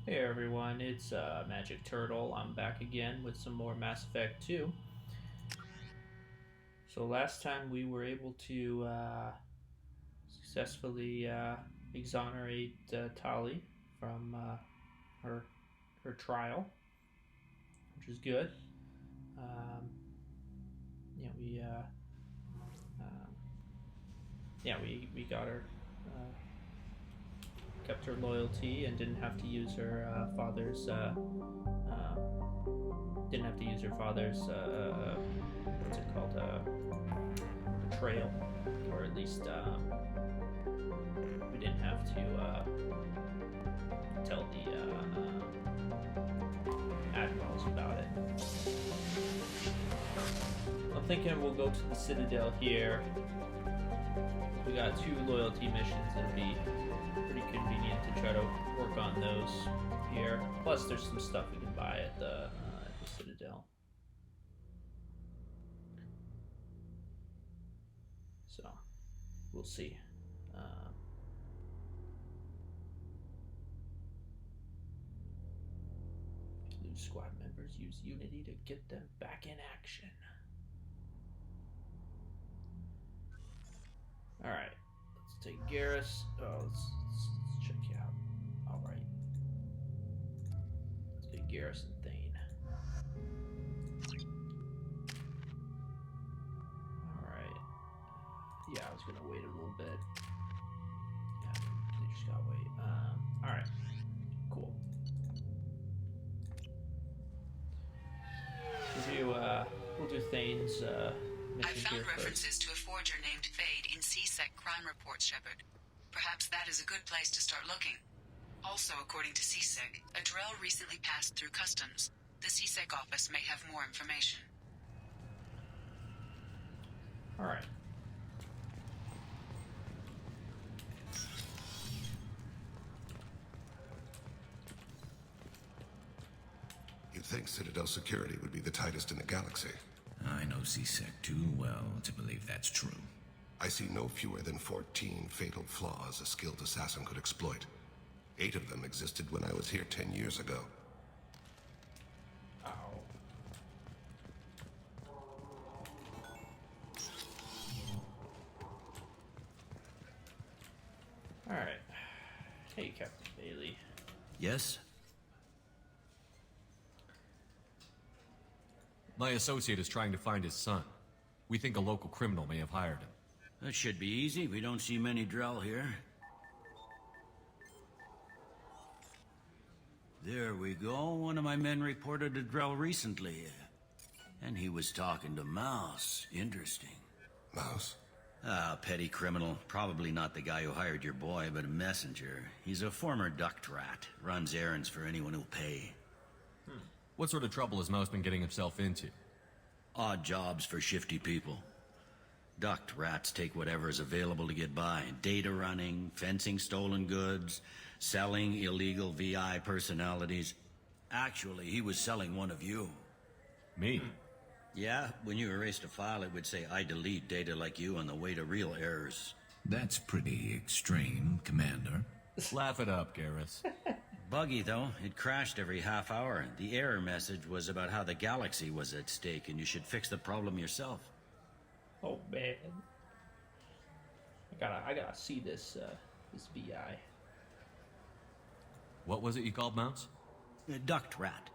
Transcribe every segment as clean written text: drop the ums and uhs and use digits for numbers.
Hey everyone, it's Magic Turtle. I'm back again with some more Mass Effect 2. So last time we were able to successfully exonerate Tali from her her trial, which is good. Um, yeah, um, we got her, kept her loyalty, and didn't have to use her father's didn't have to use her father's what's it called betrayal, or at least we didn't have to tell the admirals about it. I'm thinking we'll go to the Citadel here. We got 2 loyalty missions. It'll be pretty convenient to try to work on those here. Plus, there's some stuff we can buy at the Citadel. So, we'll see. Lose squad members, use Unity to get them back in action. Alright, let's take Garrus. Oh, let's check you out. Alright. Let's get Garrus and Thane. Alright. Yeah, I was gonna wait a little bit. Yeah, they just gotta wait. Alright. Cool. We'll do Thane's mission. I've found references first. to a forger named Fade in C-Sec crime reports, Shepard. Perhaps that is a good place to start looking. Also, according to C-Sec, a Drell recently passed through customs. The C-Sec office may have more information. Alright. You'd think Citadel security would be the tightest in the galaxy. I know C-Sec too well to believe that's true. I see no fewer than 14 fatal flaws a skilled assassin could exploit. 8 of them existed when I was here 10 years ago. Ow. Alright. Hey, Captain Bailey. Yes? My associate is trying to find his son. We think a local criminal may have hired him. That should be easy. We don't see many Drell here. There we go. One of my men reported a Drell recently. And he was talking to Mouse. Interesting. Mouse? Ah, petty criminal. Probably not the guy who hired your boy, but a messenger. He's a former duct rat. Runs errands for anyone who'll pay. What sort of trouble has Mouse been getting himself into? Odd jobs for shifty people. Duct rats take whatever is available to get by. Data running, fencing stolen goods, selling illegal VI personalities. Actually, he was selling one of you. Me? Yeah, when you erased a file, it would say, I delete data like you on the way to real errors. That's pretty extreme, Commander. Laugh it up, Garrus. Buggy, though. It crashed every half hour. The error message was about how the galaxy was at stake and you should fix the problem yourself. Oh man. I gotta see this this VI. What was it you called Mouse? A duct rat.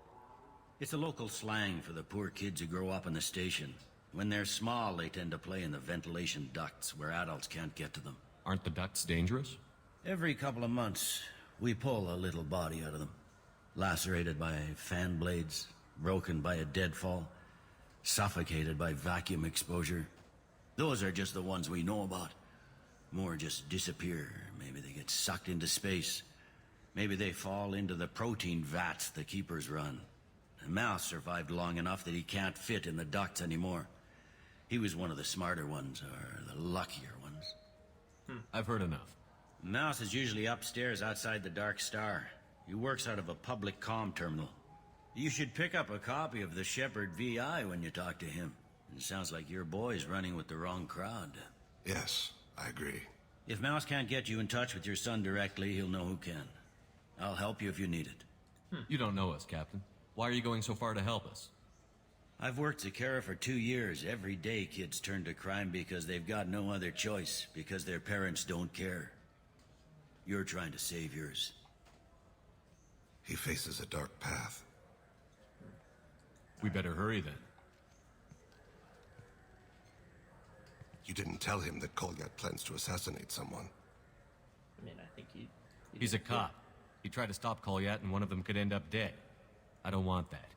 It's a local slang for the poor kids who grow up in the station. When they're small, they tend to play in the ventilation ducts where adults can't get to them. Aren't the ducts dangerous? Every couple of months, we pull a little body out of them. Lacerated by fan blades, broken by a deadfall, suffocated by vacuum exposure. Those are just the ones we know about. More just disappear. Maybe they get sucked into space. Maybe they fall into the protein vats the keepers run. The Mouse survived long enough that he can't fit in the ducts anymore. He was one of the smarter ones, or the luckier ones. I've heard enough. Mouse is usually upstairs outside the Dark Star. He works out of a public comm terminal. You should pick up a copy of the Shepard VI when you talk to him. It sounds like your boy's running with the wrong crowd. Yes, I agree. If Mouse can't get you in touch with your son directly, he'll know who can. I'll help you if you need it. You don't know us, Captain. Why are you going so far to help us? I've worked at Kara for 2 years. Every day kids turn to crime because they've got no other choice, because their parents don't care. You're trying to save yours. He faces a dark path. We better hurry then. You didn't tell him that Kolyat plans to assassinate someone. I mean, I think He's a cop. He tried to stop Kolyat and one of them could end up dead. I don't want that.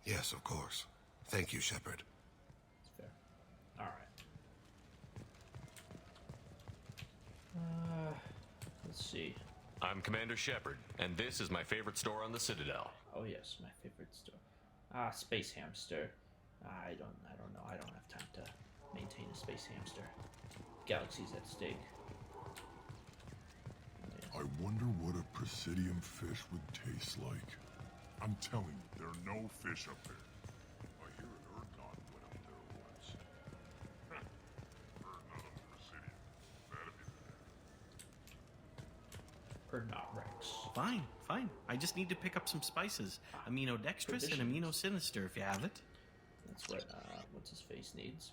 Yes, of course. Thank you, Shepard. That's fair. Alright. Let's see. I'm Commander Shepard, and this is my favorite store on the Citadel. Oh yes, my favorite store. Space hamster. I don't know. I don't have time to maintain a space hamster. Galaxy's at stake. I wonder what a Presidium fish would taste like. I'm telling you, there are no fish up there. I hear an Erdnot went up there once. Erdnot of Presidium. That'd be Or not Rex. Fine, fine. I just need to pick up some spices. Aminodextrous and aminosinister if you have it. That's what, what's his face needs.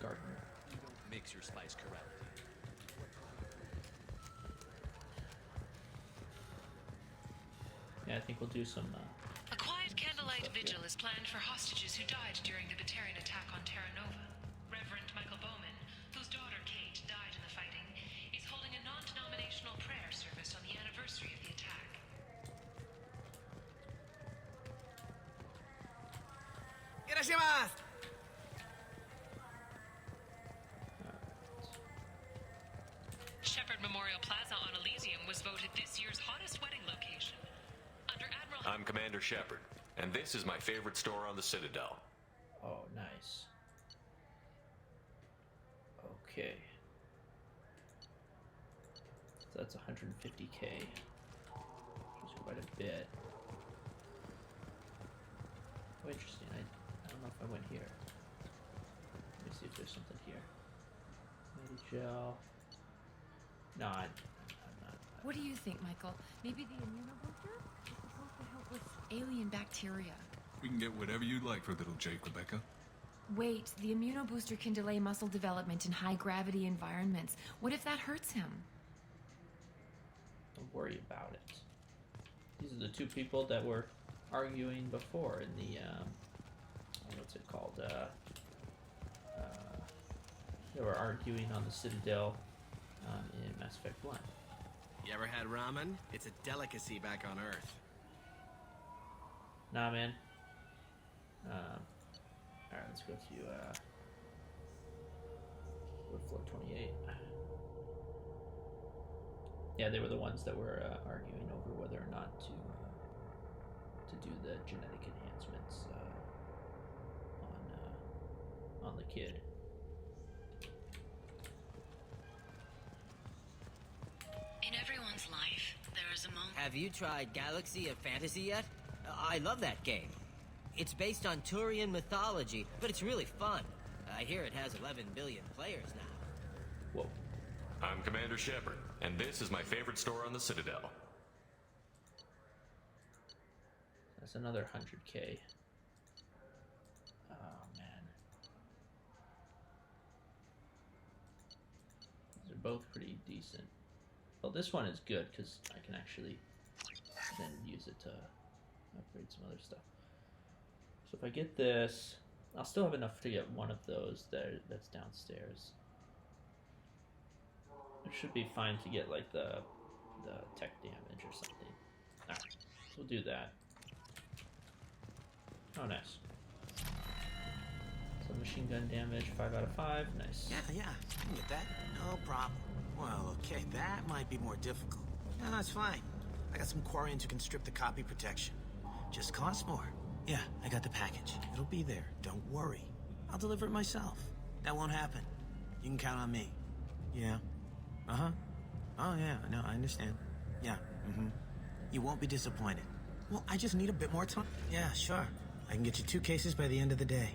Gardner. You don't mix your spice correctly. Yeah, I think we'll do some, A quiet candlelight stuff, vigil yeah. is planned for hostages who died during the Batarian attack on Terra Nova. Reverend Michael Bowman, whose daughter Kate died in the fighting, is holding a non-denominational prayer service on the anniversary of the attack. Shepherd Memorial Plaza on Elysium was voted this year's hottest wedding location. Under Admiral... I'm Commander Shepard, and this is my favorite store on the Citadel. Oh, nice. Okay. So that's 150k. Which is quite a bit. Oh, interesting. I don't know if I went here. Let me see if there's something here. Gel. No, I'm not. What do you think, Michael? Maybe the immunobooster is supposed to help with alien bacteria. We can get whatever you like for little Jake, Rebecca. Wait, the immunobooster can delay muscle development in high-gravity environments. What if that hurts him? Don't worry about it. These are the two people that were arguing before in the, what's it called? They were arguing on the Citadel in Mass Effect 1. You ever had ramen? It's a delicacy back on Earth. Nah, man. Alright, let's go to, floor 28. Yeah, they were the ones that were arguing over whether or not to do the genetic enhancements on the kid. In everyone's life, there is a moment... Have you tried Galaxy of Fantasy yet? I love that game. It's based on Turian mythology, but it's really fun. I hear it has 11 billion players now. Whoa. I'm Commander Shepard, and this is my favorite store on the Citadel. That's another 100k. Oh, man. These are both pretty decent. Well, this one is good, because I can actually then use it to upgrade some other stuff. So if I get this, I'll still have enough to get one of those that's downstairs. It should be fine to get like the tech damage or something. Alright, so we'll do that. Oh, nice. So machine gun damage, 5 out of 5. Nice. Yeah, I can get that. No problem. Well, okay, that might be more difficult. No, it's fine. I got some Quarians who can strip the copy protection. Just costs more. Yeah, I got the package. It'll be there. Don't worry. I'll deliver it myself. That won't happen. You can count on me. Yeah. Uh-huh. Oh, yeah, no, I understand. Yeah, You won't be disappointed. Well, I just need a bit more time. Yeah, sure. I can get you 2 cases by the end of the day.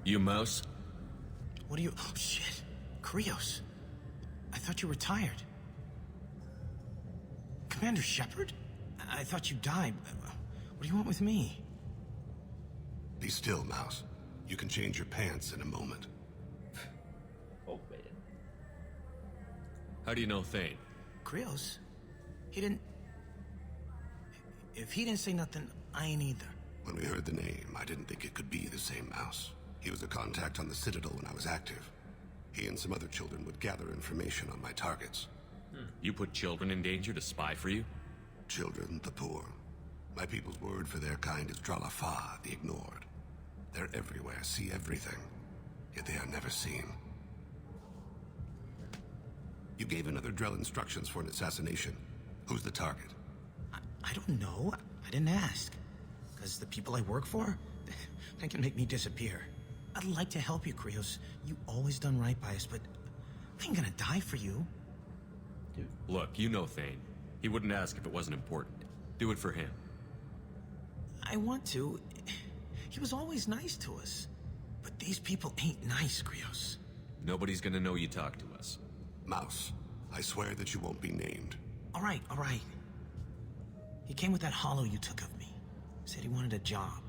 You mouse? What are you... Oh, shit. Krios. I thought you were retired. Commander Shepard? I thought you died. What do you want with me? Be still, Mouse. You can change your pants in a moment. Oh, wait. How do you know Thane? Krios? He didn't... If he didn't say nothing, I ain't either. When we heard the name, I didn't think it could be the same Mouse. He was a contact on the Citadel when I was active. He and some other children would gather information on my targets. You put children in danger to spy for you? Children, the poor. My people's word for their kind is Dralafa, the ignored. They're everywhere, see everything, yet they are never seen. You gave another Drell instructions for an assassination. Who's the target? I don't know. I didn't ask. Because the people I work for, they can make me disappear. I'd like to help you, Krios. You always done right by us, but I ain't gonna die for you. Dude. Look, you know Thane. He wouldn't ask if it wasn't important. Do it for him. I want to. He was always nice to us. But these people ain't nice, Krios. Nobody's gonna know you talk to us. Mouse, I swear that you won't be named. All right. He came with that hollow you took of me. Said he wanted a job.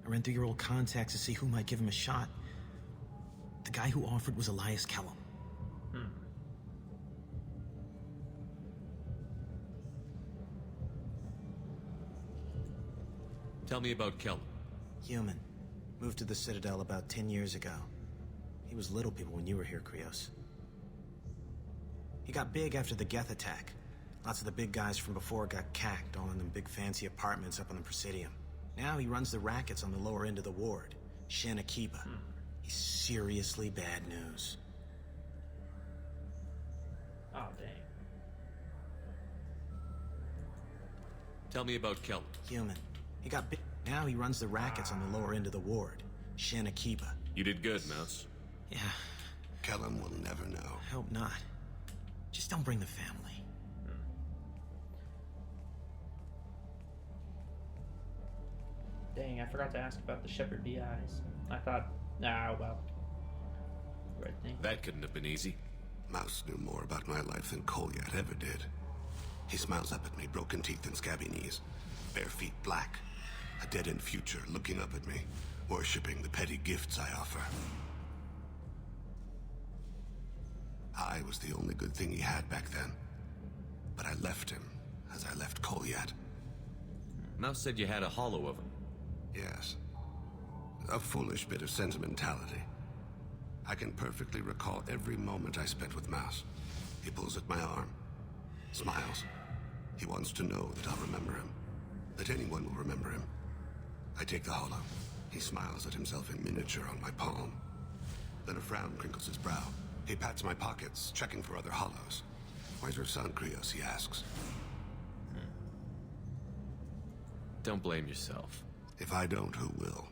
I ran through your old contacts to see who might give him a shot. The guy who offered was Elias Kelham. Tell me about Kelham. Human. Moved to the Citadel about 10 years ago. He was little people when you were here, Krios. He got big after the Geth attack. Lots of the big guys from before got cacked, all in them big fancy apartments up on the Presidium. Now he runs the rackets on the lower end of the ward, Shin Akiba. He's seriously bad news. Oh, dang. Tell me about Kelham. Human. He got big. Now he runs the rackets on the lower end of the ward, Shin Akiba. You did good, Mouse. Yeah, Kelham will never know. hope not. Just don't bring the family. Dang, I forgot to ask about the Shepard DIs. I thought, well. Right thing. That couldn't have been easy. Mouse knew more about my life than Kolyat ever did. He smiles up at me, broken teeth and scabby knees. Bare feet black. A dead-end future looking up at me, worshipping the petty gifts I offer. I was the only good thing he had back then. But I left him, as I left Kolyat. Mouse said you had a hollow of him. Yes. A foolish bit of sentimentality. I can perfectly recall every moment I spent with Mouse. He pulls at my arm. Smiles. He wants to know that I'll remember him. That anyone will remember him. I take the hollow. He smiles at himself in miniature on my palm. Then a frown crinkles his brow. He pats my pockets, checking for other hollows. Where's your son, Krios? He asks. Don't blame yourself. If I don't, who will?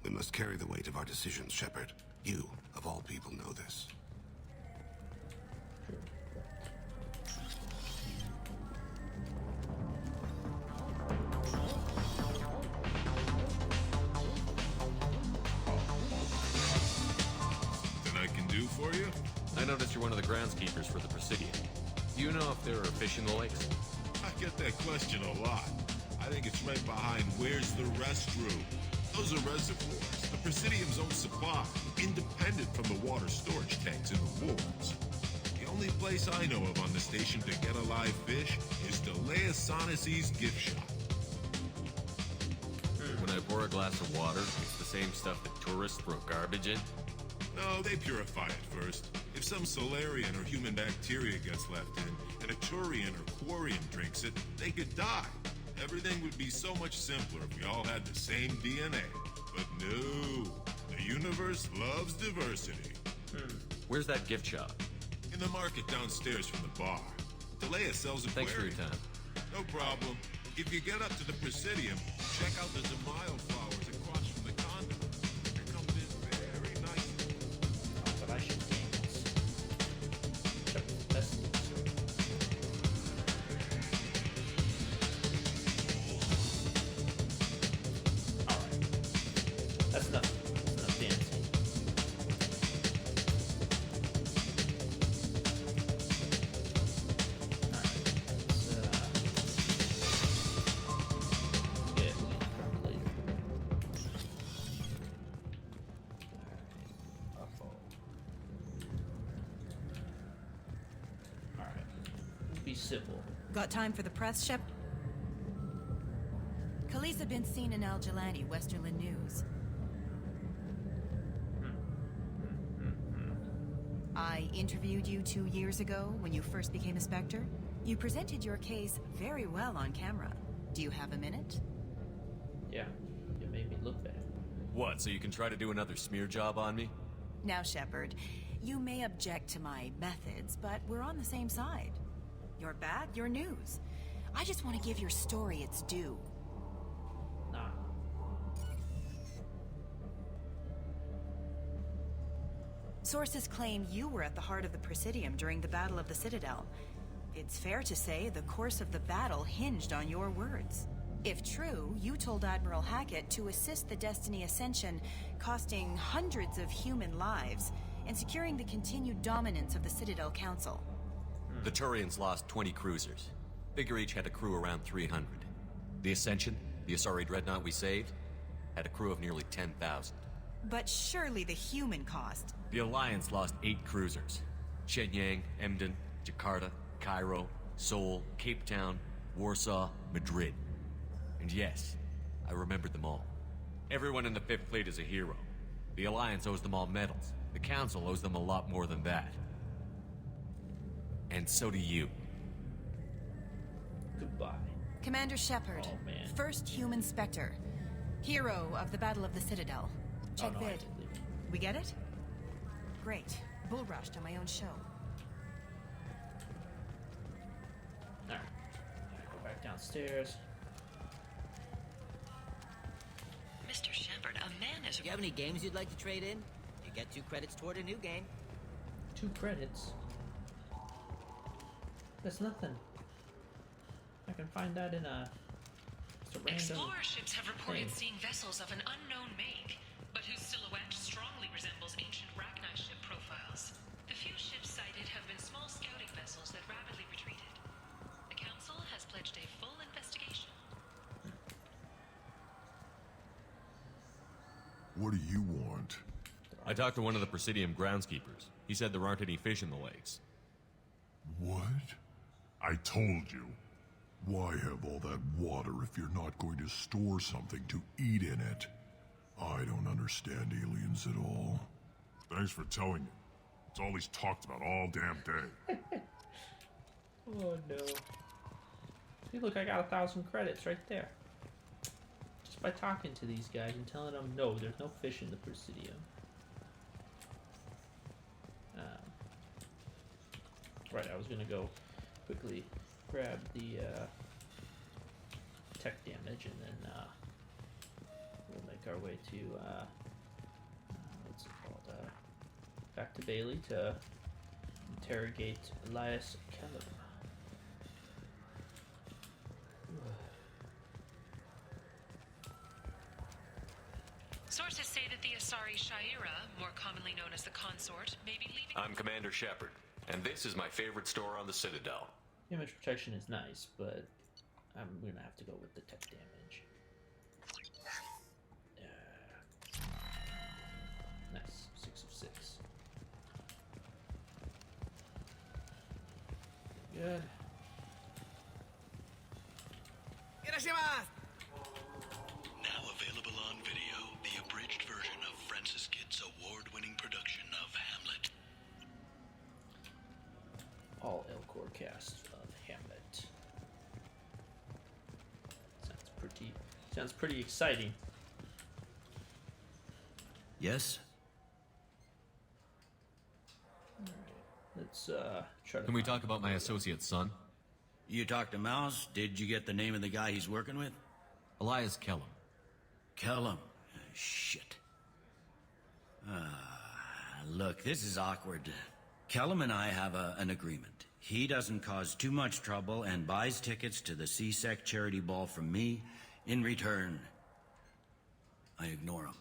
We must carry the weight of our decisions, Shepard. You, of all people, know this. Something I can do for you? I noticed you're one of the groundskeepers for the Presidium. Do you know if there are fish in the lakes? I get that question a lot. I think it's right behind where's the restroom. Those are reservoirs, the Presidium's own supply, independent from the water storage tanks in the wards. The only place I know of on the station to get a live fish is Delea Sonesi's gift shop. When I pour a glass of water, it's the same stuff that tourists throw garbage in? No, they purify it first. If some Solarian or human bacteria gets left in, and a Turian or Quarian drinks it, they could die. Everything would be so much simpler if we all had the same DNA. But no, the universe loves diversity. Where's that gift shop? In the market downstairs from the bar. Delea sells aquarium. Thanks for your time. No problem. If you get up to the Presidium, check out the Zamail flowers across from the condo. It comes in very nicely. But I should dance. Shepard's best. Alright. That's enough. That's enough dancing. Alright. civil. Got time for the press, Shep? Khaleesa been seen in Al Jalani, Westerland News. I interviewed you 2 years ago when you first became a Spectre. You presented your case very well on camera. Do you have a minute? Yeah, you made me look bad. What, so you can try to do another smear job on me? Now, Shepard, you may object to my methods, but we're on the same side. You're bad, you're news. I just want to give your story its due. Nah. Sources claim you were at the heart of the Presidium during the Battle of the Citadel. It's fair to say the course of the battle hinged on your words. If true, you told Admiral Hackett to assist the Destiny Ascension, costing hundreds of human lives, and securing the continued dominance of the Citadel Council. The Turians lost 20 cruisers. Figure each had a crew around 300. The Ascension, the Asari dreadnought we saved, had a crew of nearly 10,000. But surely the human cost. The Alliance lost 8 cruisers. Shenyang, Emden, Jakarta, Cairo, Seoul, Cape Town, Warsaw, Madrid. And yes, I remembered them all. Everyone in the 5th Fleet is a hero. The Alliance owes them all medals. The Council owes them a lot more than that. And so do you. Goodbye. Commander Shepard, Oh, man. first human Spectre. Hero of the Battle of the Citadel. Check Oh, no, I vid. did leave. We get it? Great. Bull rushed on my own show. Alright. Go back downstairs. Mr. Shepard, a man is... Do you have any games you'd like to trade in? You get 2 credits toward a new game. 2 credits. That's nothing. I can find that in a... Just a random Explorer ships have reported thing. seeing vessels of an unknown make, but whose silhouette strongly resembles ancient Rachni ship profiles. The few ships sighted have been small scouting vessels that rapidly retreated. The Council has pledged a full investigation. What do you want? I talked to one of the Presidium groundskeepers. He said there aren't any fish in the lakes. What? I told you. Why have all that water if you're not going to store something to eat in it? I don't understand aliens at all. Thanks for telling me. It's all he's talked about all damn day. Oh no. See, look, I got 1,000 credits right there. Just by talking to these guys and telling them, no, there's no fish in the Presidium. Right, I was gonna go quickly grab the tech damage and then we'll make our way to what's it called? Back to Bailey to interrogate Elias Kelham. Sources say that the Asari Shaira, more commonly known as the Consort, may be leaving... I'm Commander Shepard, and this is my favorite store on the Citadel. Damage protection is nice, but I'm gonna have to go with the tech damage. Nice, 6 of 6. Good. Now available on video, the abridged version of Francis Kidd's award-winning production of Hamlet. All Elcor cast of Hamlet. Sounds pretty exciting. Yes? Let's try to. Can we talk about my associate's son? You talked to Mouse? Did you get the name of the guy he's working with? Elias Kelham. Kelham. Shit. Look, this is awkward. Kelham and I have an agreement. He doesn't cause too much trouble and buys tickets to the CSEC charity ball from me. In return, I ignore him.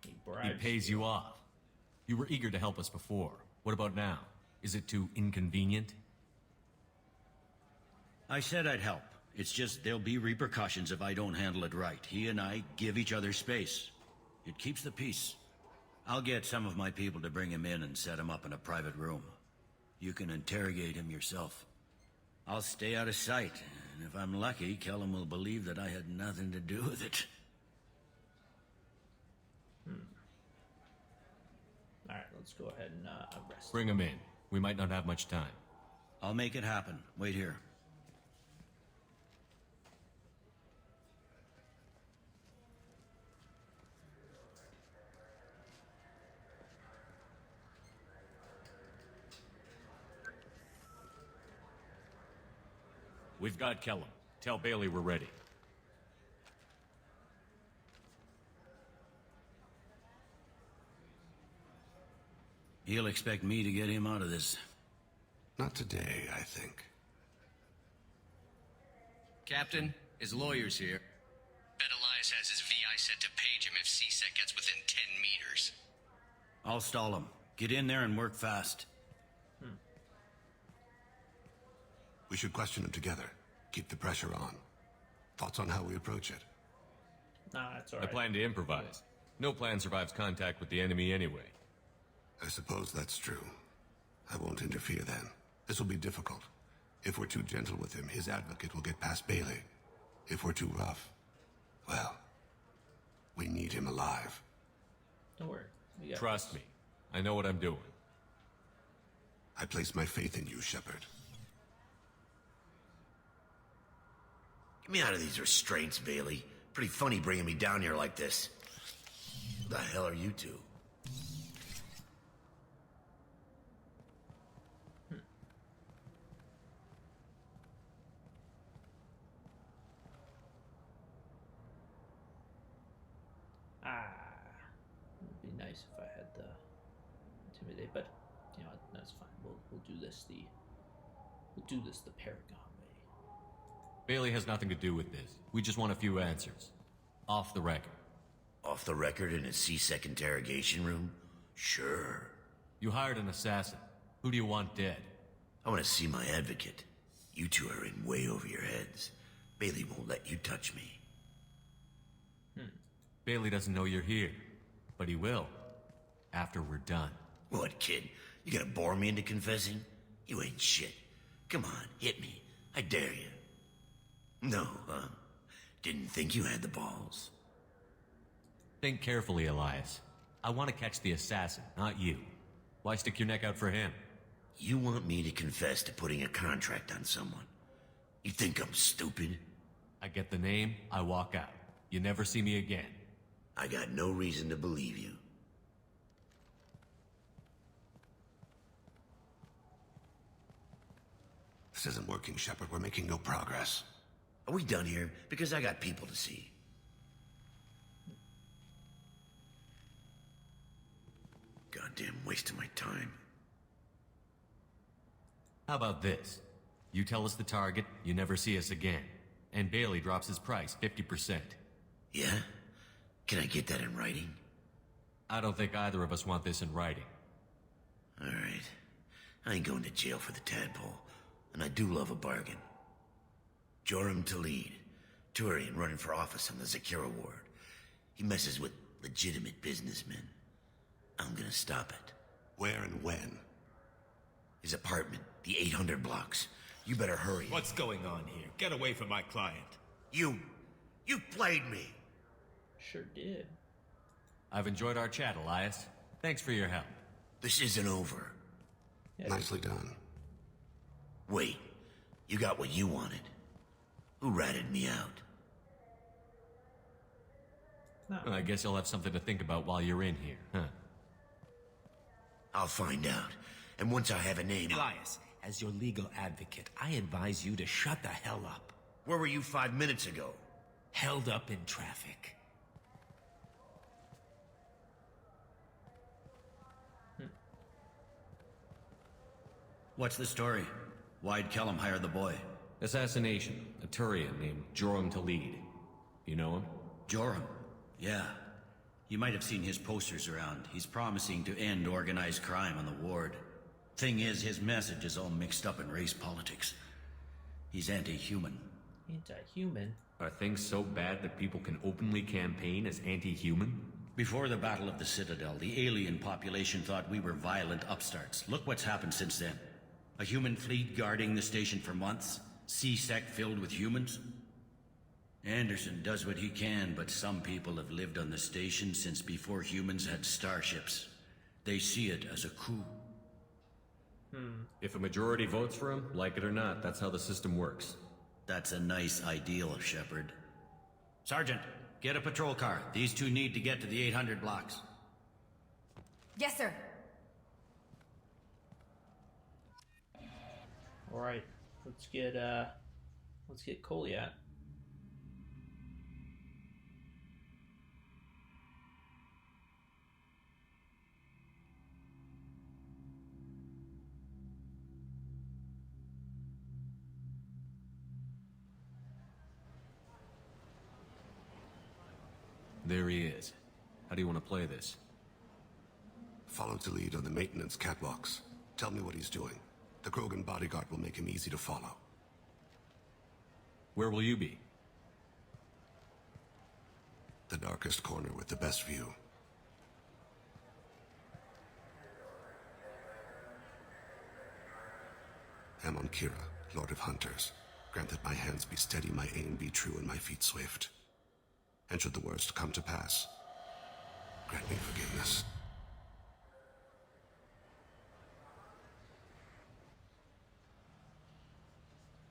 He He bribes pays you off. You were eager to help us before. What about now? Is it too inconvenient? I said I'd help. It's just there'll be repercussions if I don't handle it right. He and I give each other space. It keeps the peace. I'll get some of my people to bring him in and set him up in a private room. You can interrogate him yourself. I'll stay out of sight, and if I'm lucky, Kelham will believe that I had nothing to do with it. Alright, let's go ahead and arrest Bring him in. We might not have much time. I'll make it happen. Wait here. We've got Kelham. Tell Bailey we're ready. He'll expect me to get him out of this. Not today, I think. Captain, his lawyer's here. Bet Elias has his VI set to page him if CSEC gets within 10 meters. I'll stall him. Get in there and work fast. We should question him together. Keep the pressure on. Thoughts on how we approach it? Nah, that's I alright. plan to improvise. No plan survives contact with the enemy anyway. I suppose that's true. I won't interfere then. This will be difficult. If we're too gentle with him, his advocate will get past Bailey. If we're too rough, well, we need him alive. Don't worry. We got Trust me. I know what I'm doing. I place my faith in you, Shepard. Get me out of these restraints, Bailey. Pretty funny bringing me down here like this. Who the hell are you two? It'd be nice if I had the intimidate, but you know that's fine. We'll do this the Paragon way. Bailey has nothing to do with this. We just want a few answers. Off the record. Off the record in a CSEC interrogation room? Sure. You hired an assassin. Who do you want dead? I want to see my advocate. You two are in way over your heads. Bailey won't let you touch me. Bailey doesn't know you're here. But he will. After we're done. What, kid? You gonna bore me into confessing? You ain't shit. Come on, hit me. I dare you. No, huh? Didn't think you had the balls. Think carefully, Elias. I want to catch the assassin, not you. Why stick your neck out for him? You want me to confess to putting a contract on someone? You think I'm stupid? I get the name, I walk out. You never see me again. I got no reason to believe you. This isn't working, Shepard. We're making no progress. Are we done here? Because I got people to see. Goddamn waste of my time. How about this? You tell us the target, you never see us again. And Bailey drops his price 50%. Yeah? Can I get that in writing? I don't think either of us want this in writing. Alright. I ain't going to jail for the tadpole. And I do love a bargain. Joram Talid, Turian running for office on the Zakira ward. He messes with legitimate businessmen. I'm gonna stop it. Where and when? His apartment, the 800 blocks. You better hurry. What's going on here? Get away from my client. You played me. Sure did. I've enjoyed our chat, Elias. Thanks for your help. This isn't over. Yeah, Nicely done. Wait, you got what you wanted. Who ratted me out? No. I guess you'll have something to think about while you're in here, huh? I'll find out. And once I have a name... Elias, as your legal advocate, I advise you to shut the hell up. Where were you 5 minutes ago? Held up in traffic. What's the story? Why'd Kelham hire the boy? Assassination. A Turian named Joram Talid. You know him? Joram? Yeah. You might have seen his posters around. He's promising to end organized crime on the ward. Thing is, his message is all mixed up in race politics. He's anti-human. Anti-human? Are things so bad that people can openly campaign as anti-human? Before the Battle of the Citadel, the alien population thought we were violent upstarts. Look what's happened since then. A human fleet guarding the station for months? C-Sec filled with humans? Anderson does what he can, but some people have lived on the station since before humans had starships. They see it as a coup. If a majority votes for him, like it or not, that's how the system works. That's a nice ideal, Shepard. Sergeant, get a patrol car. These two need to get to the 800 blocks. Yes, sir. All right, let's get Kolyat. There he is. How do you want to play this? Follow Talid on the maintenance catwalks. Tell me what he's doing. The Krogan bodyguard will make him easy to follow. Where will you be? The darkest corner with the best view. I'm on Kira, Lord of Hunters. Grant that my hands be steady, my aim be true, and my feet swift. And should the worst come to pass, grant me forgiveness.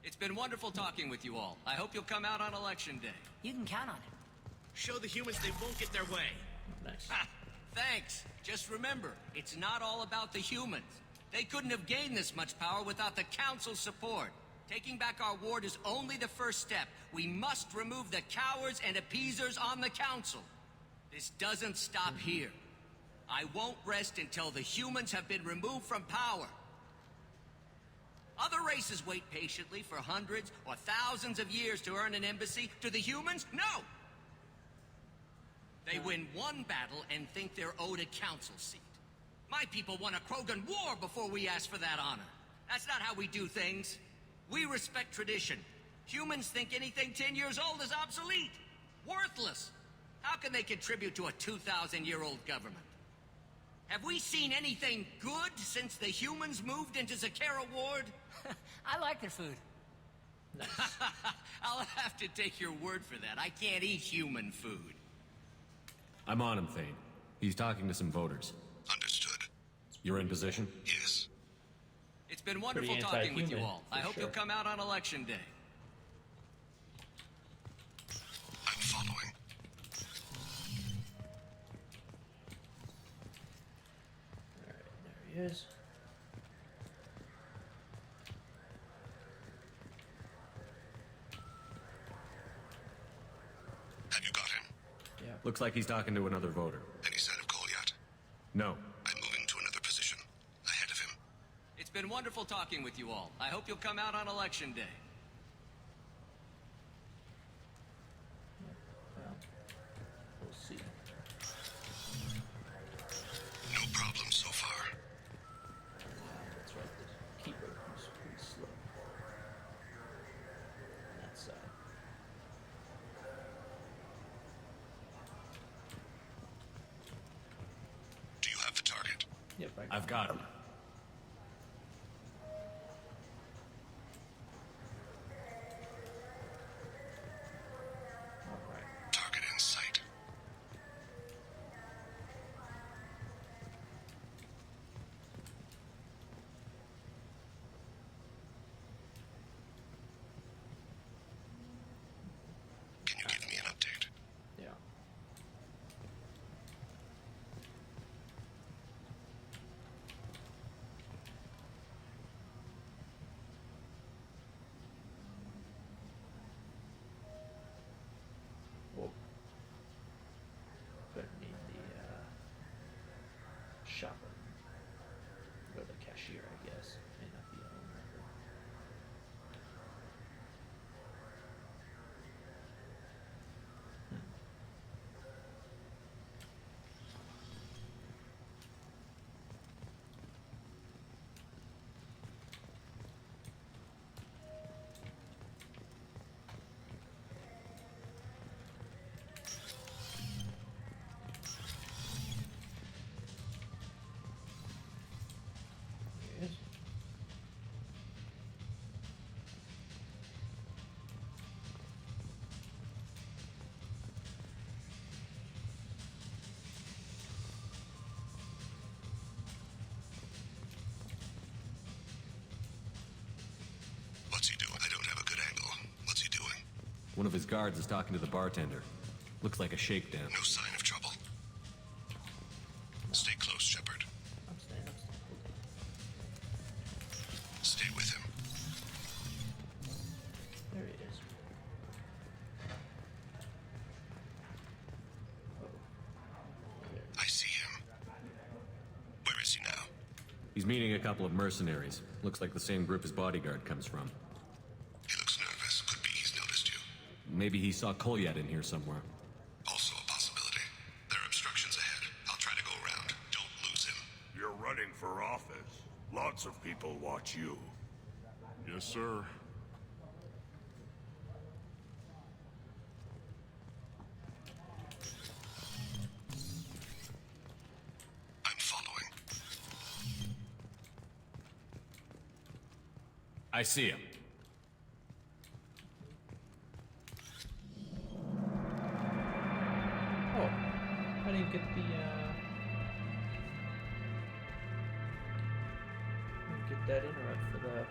It's been wonderful talking with you all. I hope you'll come out on election day. You can count on it. Show the humans they won't get their way. Nice. Ha! Thanks. Just remember, it's not all about the humans. They couldn't have gained this much power without the Council's support. Taking back our ward is only the first step. We must remove the cowards and appeasers on the Council. This doesn't stop here. I won't rest until the humans have been removed from power. Other races wait patiently for hundreds or thousands of years to earn an embassy. To the humans, no! They win one battle and think they're owed a council seat. My people won a Krogan war before we asked for that honor. That's not how we do things. We respect tradition. Humans think anything 10 years old is obsolete. Worthless. How can they contribute to a 2,000-year-old government? Have we seen anything good since the humans moved into Zakera Ward? I like their food. Nice. I'll have to take your word for that. I can't eat human food. I'm on him, Thane. He's talking to some voters. Understood. You're in position? Yes. It's been wonderful Pretty talking with you anti-human, all. I for hope sure. you'll come out on election day. I'm following. Alright, there he is. Have you got him? Yeah. Looks like he's talking to another voter. Any sign of Kolyat? No. I'm moving to another position. Ahead of him. It's been wonderful talking with you all. I hope you'll come out on election day. Well, we'll see. No problem so far. That's right. The keeper was pretty slow. On that side. Do you have the target? Yep, I've got him. Alright. Target in sight. Can you give me an update? Yeah. Whoa. Better need the shopper. Or the cashier, I guess. May not be on record. One of his guards is talking to the bartender. Looks like a shakedown. No sign of trouble. Stay close, Shepard. I'm staying. Stay with him. There he is. I see him. Where is he now? He's meeting a couple of mercenaries. Looks like the same group his bodyguard comes from. He looks nervous. Could be he's noticed you. Maybe he saw Kolyat in here somewhere. Also a possibility. There are obstructions ahead. I'll try to go around. Don't lose him. You're running for office. Lots of people watch you. Yes, sir. I'm following. I see him. Oh, I didn't get the, didn't get that interrupt for the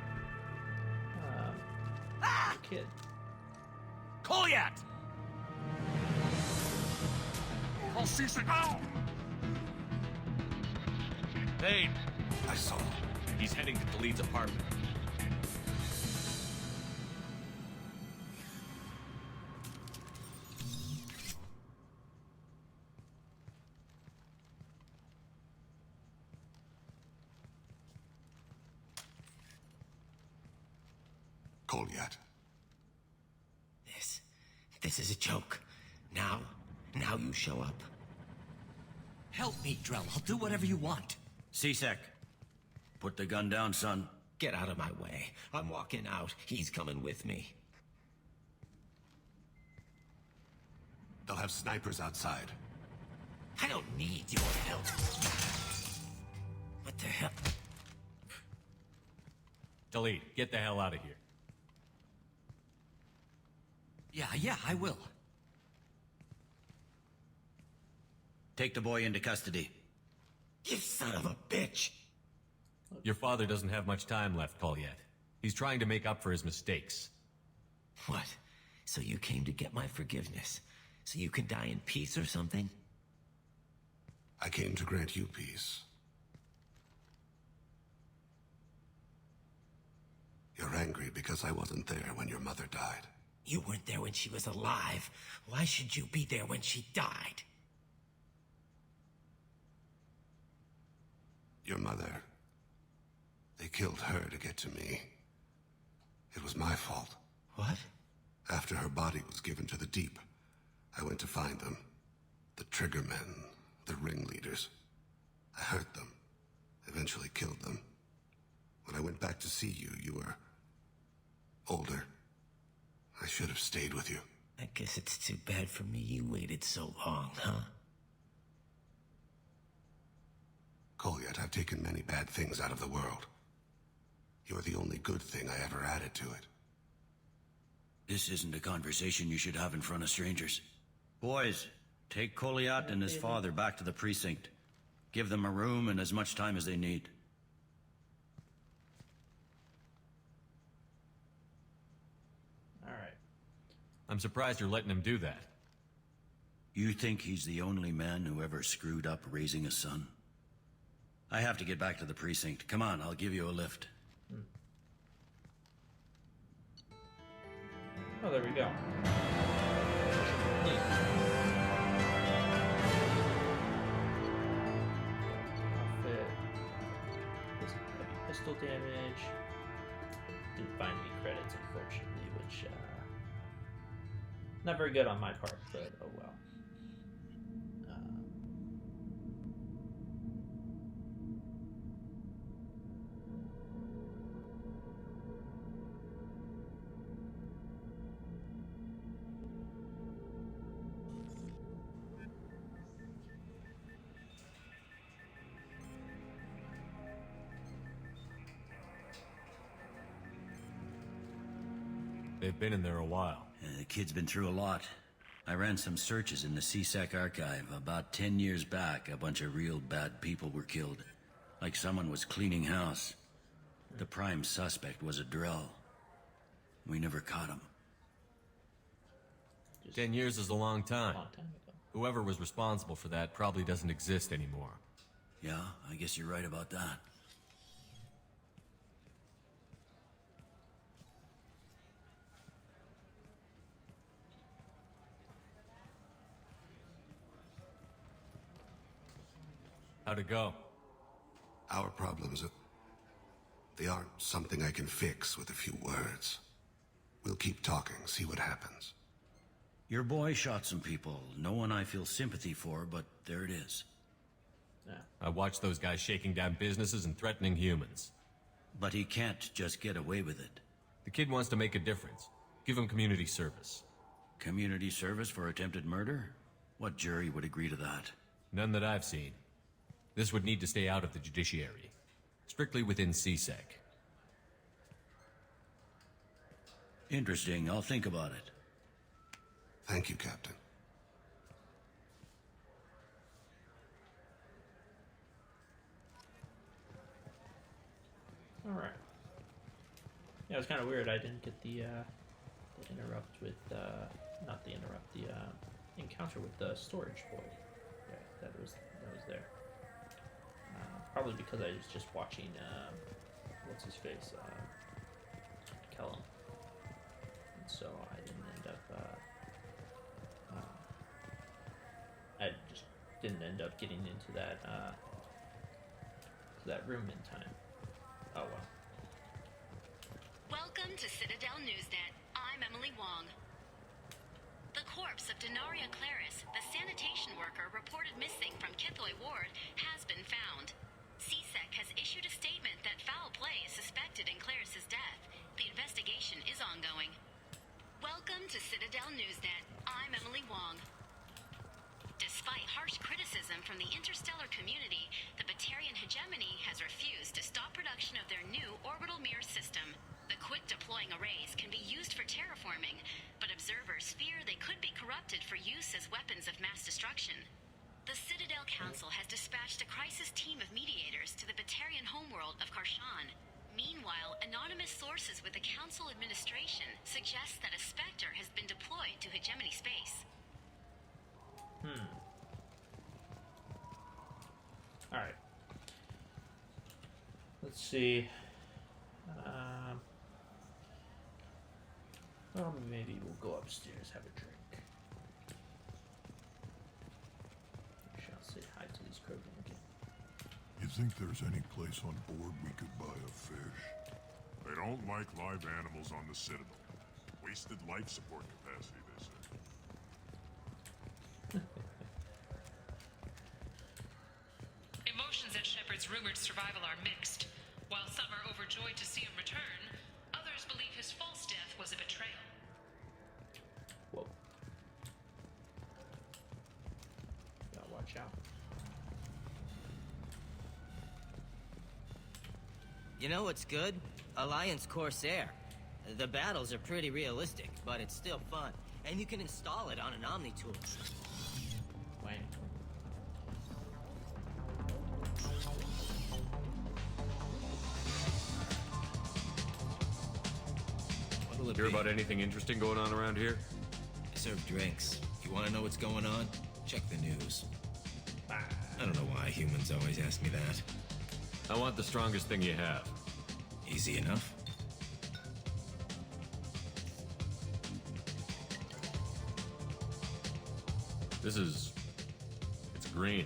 kid. Kolyat! I'll seize it now! Thane! I saw him. He's heading to Talid's apartment. Kolyat. This is a joke. Now you show up. Help me, Drell. I'll do whatever you want. C-Sec. Put the gun down, son. Get out of my way. I'm walking out. He's coming with me. They'll have snipers outside. I don't need your help. What the hell? Talid, get the hell out of here. Yeah, I will. Take the boy into custody. You son of a bitch! Your father doesn't have much time left, Kolyat. He's trying to make up for his mistakes. What? So you came to get my forgiveness? So you can die in peace or something? I came to grant you peace. You're angry because I wasn't there when your mother died. You weren't there when she was alive. Why should you be there when she died? Your mother. They killed her to get to me. It was my fault. What? After her body was given to the deep, I went to find them. The triggermen, the ringleaders. I hurt them. Eventually killed them. When I went back to see you, you were older. I should have stayed with you. I guess it's too bad for me you waited so long, huh? Kolyat, I've taken many bad things out of the world. You're the only good thing I ever added to it. This isn't a conversation you should have in front of strangers. Boys, take Kolyat and his father back to the precinct. Give them a room and as much time as they need. Alright. I'm surprised you're letting him do that. You think he's the only man who ever screwed up raising a son? I have to get back to the precinct. Come on, I'll give you a lift. Oh, there we go. Outfit. Heavy pistol damage. Didn't find any credits, unfortunately, which, not very good on my part, but oh well. They've been in there a while. The kid's been through a lot. I ran some searches in the C-Sec archive. About 10 years back, a bunch of real bad people were killed. Like someone was cleaning house. The prime suspect was a Drell. We never caught him. 10 years is a long time. Long time ago. Whoever was responsible for that probably doesn't exist anymore. Yeah, I guess you're right about that. How'd it go? Our problems, they aren't something I can fix with a few words. We'll keep talking, see what happens. Your boy shot some people. No one I feel sympathy for, but there it is. Yeah. I watched those guys shaking down businesses and threatening humans. But he can't just get away with it. The kid wants to make a difference. Give him community service. Community service for attempted murder? What jury would agree to that? None that I've seen. This would need to stay out of the judiciary. Strictly within CSEC. Interesting. I'll think about it. Thank you, Captain. Alright. Yeah, it was kind of weird. I didn't get the interrupt with, not the interrupt, the encounter with the storage boy. Yeah, that was there. Probably because I was just watching, what's his face, Kelham. And so I didn't end up, I just didn't end up getting into that room in time. Oh well. Welcome to Citadel Newsnet. I'm Emily Wong. The corpse of Denaria Claris, the sanitation worker reported missing from Kithoy Ward, has been found. CSEC has issued a statement that foul play is suspected in Claris's death. The investigation is ongoing. Welcome to Citadel Newsnet. I'm Emily Wong. Despite harsh criticism from the interstellar community, the Batarian hegemony has refused to stop production of their new orbital mirror system. The quick-deploying arrays can be used for terraforming, but observers fear they could be corrupted for use as weapons of mass destruction. The Citadel Council has dispatched a crisis team of mediators to the Batarian homeworld of Karshan. Meanwhile, anonymous sources with the Council administration suggest that a Spectre has been deployed to hegemony space. Alright. Let's see. Well, maybe we'll go upstairs, have a drink. I shall say hi to these Krogan again. You think there's any place on board we could buy a fish? They don't like live animals on the Citadel. Wasted life support capacity, they say. Emotions at Shepard's rumored survival are mixed. While some are overjoyed to see him return, others believe his false death was a betrayal. Whoa. Gotta watch out. You know what's good? Alliance Corsair. The battles are pretty realistic, but it's still fun. And you can install it on an Omni tool. Wait. What'll it Hear be? about anything interesting going on around here? I serve drinks. You want to know what's going on? Check the news. I don't know why humans always ask me that. I want the strongest thing you have. Easy enough. It's green.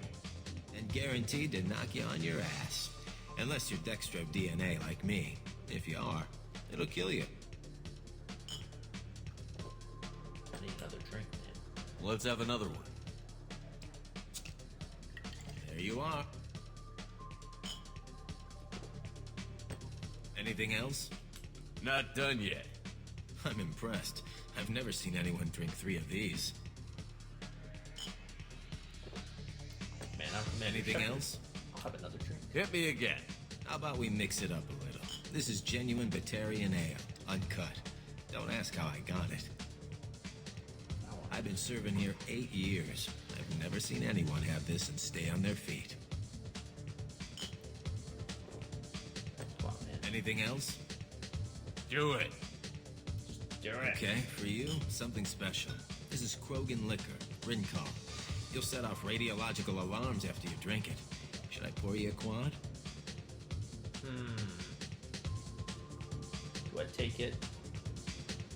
And guaranteed to knock you on your ass. Unless you're Dextro DNA like me. If you are, it'll kill you. I need another drink, man. Let's have another one. There you are. Anything else? Not done yet. I'm impressed. I've never seen anyone drink 3 of these. Man, I'm Anything else? I'll have another drink. Hit me again. How about we mix it up a little? This is genuine Batarian ale, uncut. Don't ask how I got it. I've been serving here 8 years. I've never seen anyone have this and stay on their feet. Come on, man. Anything else? Do it. Do it. Okay, for you, something special. This This is Krogan liquor, Rincon. You'll set off radiological alarms after you drink it. Should I pour you a quad? Do I take it?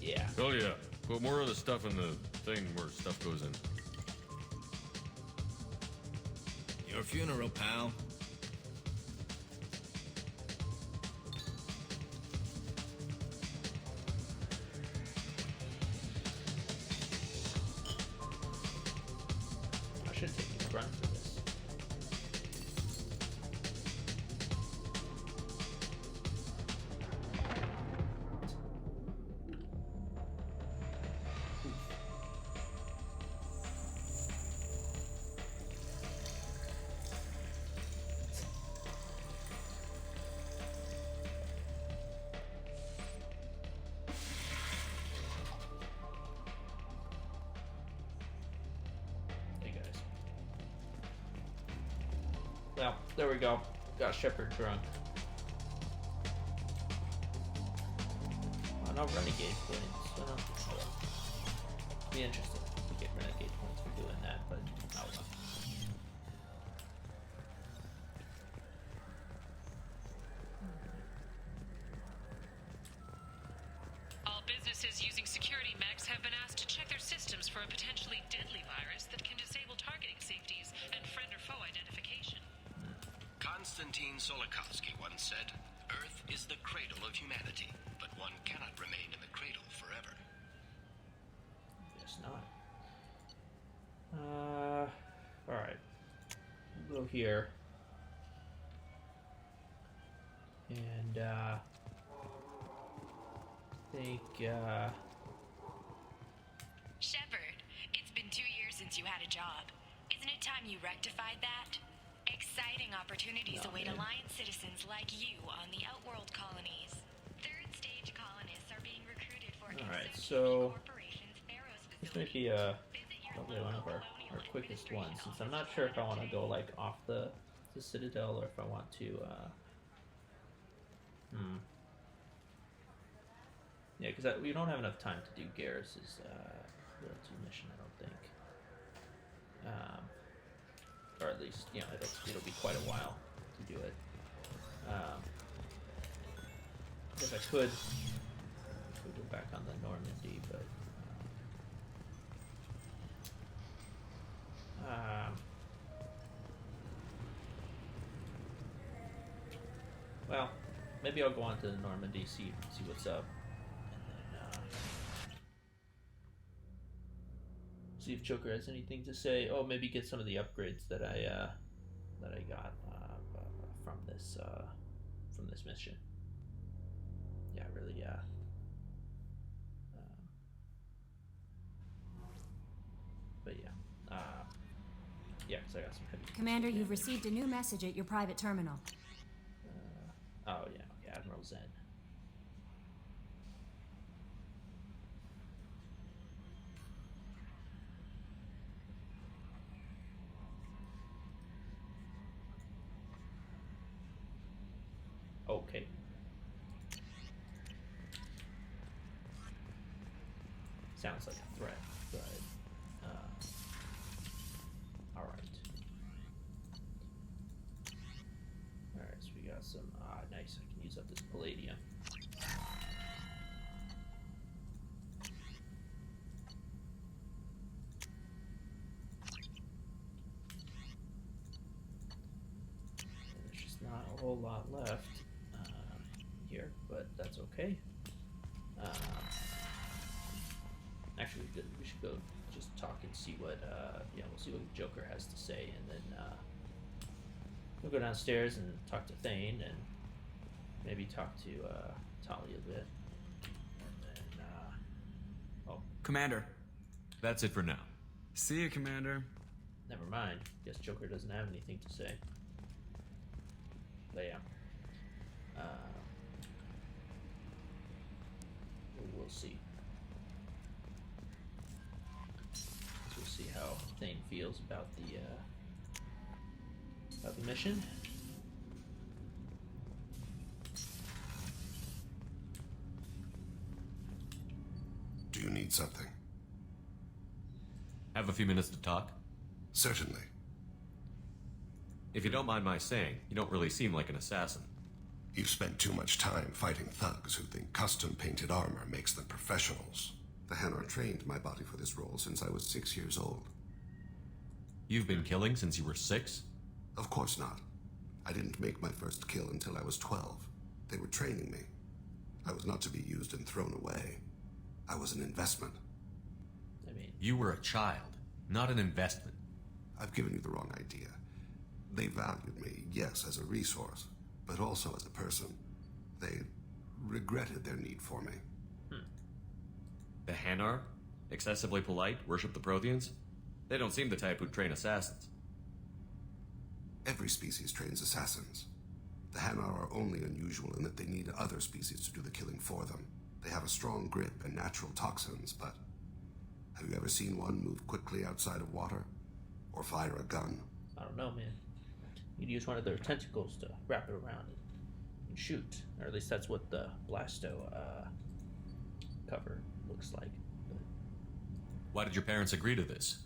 Yeah. Oh yeah. Put more of the stuff in the thing where stuff goes in. Your funeral, pal. I should take a run for this. Well, there we go. Got Shepard drunk. Oh, no renegade points. Oh, no. Oh, well. Be interested to get renegade points for doing that, but oh well. All businesses using security mechs have been asked to check their systems for a potentially deadly virus that can disable targeting safeties and friend or foe identification. Konstantin Solokowski once said, Earth is the cradle of humanity, but one cannot remain in the cradle forever. Guess not. Alright. We'll go here. And, Shepard, it's been 2 years since you had a job. Isn't it time you rectified that? Exciting opportunities await Alliance citizens like you on the Outworld colonies. Third stage colonists are being recruited for alright, so this might be probably one of our quickest ones, since I'm not sure if I want to go like off the Citadel or if I want to yeah, because we don't have enough time to do Garrus's loyalty mission, I don't think. Or at least, you know, it'll be quite a while to do it. If I could go back on the Normandy, but well, maybe I'll go on to the Normandy, see what's up, and then see if Joker has anything to say. Oh, maybe get some of the upgrades that I got from this mission. Yeah, really. But yeah, yeah, because I got some heavy. Commander, you've received a new message at your private terminal. Oh yeah, okay, Admiral Zen. Okay. Sounds like a threat, but all right. All right, so we got some. Nice. I can use up this palladium. There's just not a whole lot left here, but that's okay. Actually, we should go just talk and see what we'll see what Joker has to say, and then we'll go downstairs and talk to Thane, and maybe talk to Tali a bit, and then Commander. That's it for now. See you, Commander. Never mind. Guess Joker doesn't have anything to say. But yeah. We'll see. We'll see how Thane feels about the mission. Do you need something? Have a few minutes to talk? Certainly. If you don't mind my saying, you don't really seem like an assassin. You've spent too much time fighting thugs who think custom-painted armor makes them professionals. The Hanar trained my body for this role since I was 6 years old. You've been killing since you were 6? Of course not. I didn't make my first kill until I was 12. They were training me. I was not to be used and thrown away. I was an investment. You were a child, not an investment. I've given you the wrong idea. They valued me, yes, as a resource, but also as a person. They regretted their need for me. The Hanar? Excessively polite, worship the Protheans? They don't seem the type who'd train assassins. Every species trains assassins. The Hanar are only unusual in that they need other species to do the killing for them. They have a strong grip and natural toxins, but have you ever seen one move quickly outside of water? Or fire a gun? I don't know, man. You'd use one of their tentacles to wrap it around and shoot. Or at least that's what the Blasto cover looks like. But why did your parents agree to this?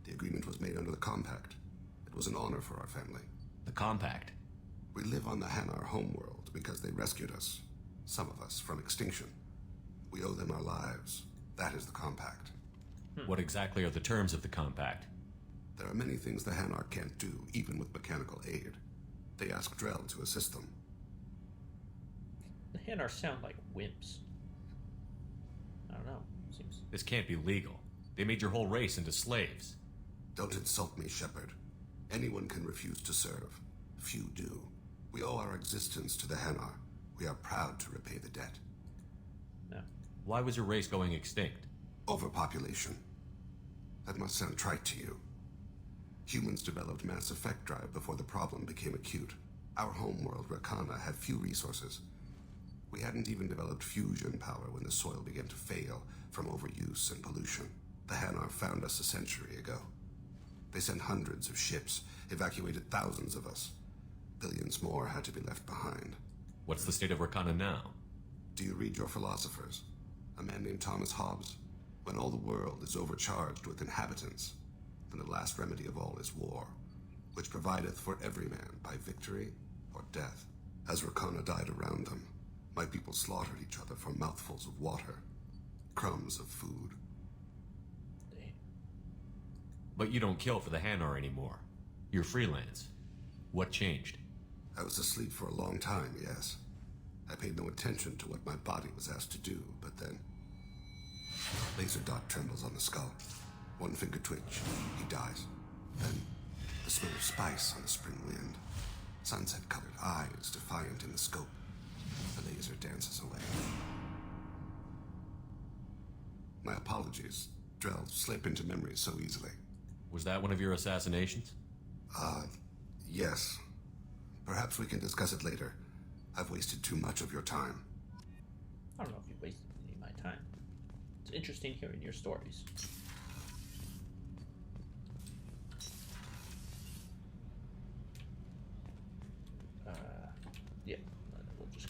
The agreement was made under the Compact. It was an honor for our family. The Compact? We live on the Hanar homeworld because they rescued us. Some of us from extinction. We owe them our lives. That is the Compact. What exactly are the terms of the Compact? There are many things the Hanar can't do, even with mechanical aid. They ask Drell to assist them. the Hanar sound like wimps. I don't know. Seems... This can't be legal. They made your whole race into slaves. Don't insult me, Shepard. Anyone can refuse to serve. Few do. We owe our existence to the Hanar. We are proud to repay the debt. No. Why was your race going extinct? Overpopulation. That must sound trite to you. Humans developed mass effect drive before the problem became acute. Our homeworld, Rakana, had few resources. We hadn't even developed fusion power when the soil began to fail from overuse and pollution. The Hanar found us a century ago. They sent hundreds of ships, evacuated thousands of us. Billions more had to be left behind. What's the state of Rakana now? Do you read your philosophers? A man named Thomas Hobbes? When all the world is overcharged with inhabitants, then the last remedy of all is war, which provideth for every man by victory or death. As Rakana died around them, my people slaughtered each other for mouthfuls of water, crumbs of food. But you don't kill for the Hanar anymore. You're freelance. What changed? I was asleep for a long time, yes. I paid no attention to what my body was asked to do, but then... Laser dot trembles on the skull. One finger twitch. He dies. Then, the smell of spice on the spring wind. Sunset-colored eyes defiant in the scope. The laser dances away. My apologies. Drell slip into memory so easily. Was that one of your assassinations? Yes. Perhaps we can discuss it later. I've wasted too much of your time. I don't know if you wasted any of my time. It's interesting hearing your stories. Yeah, we'll just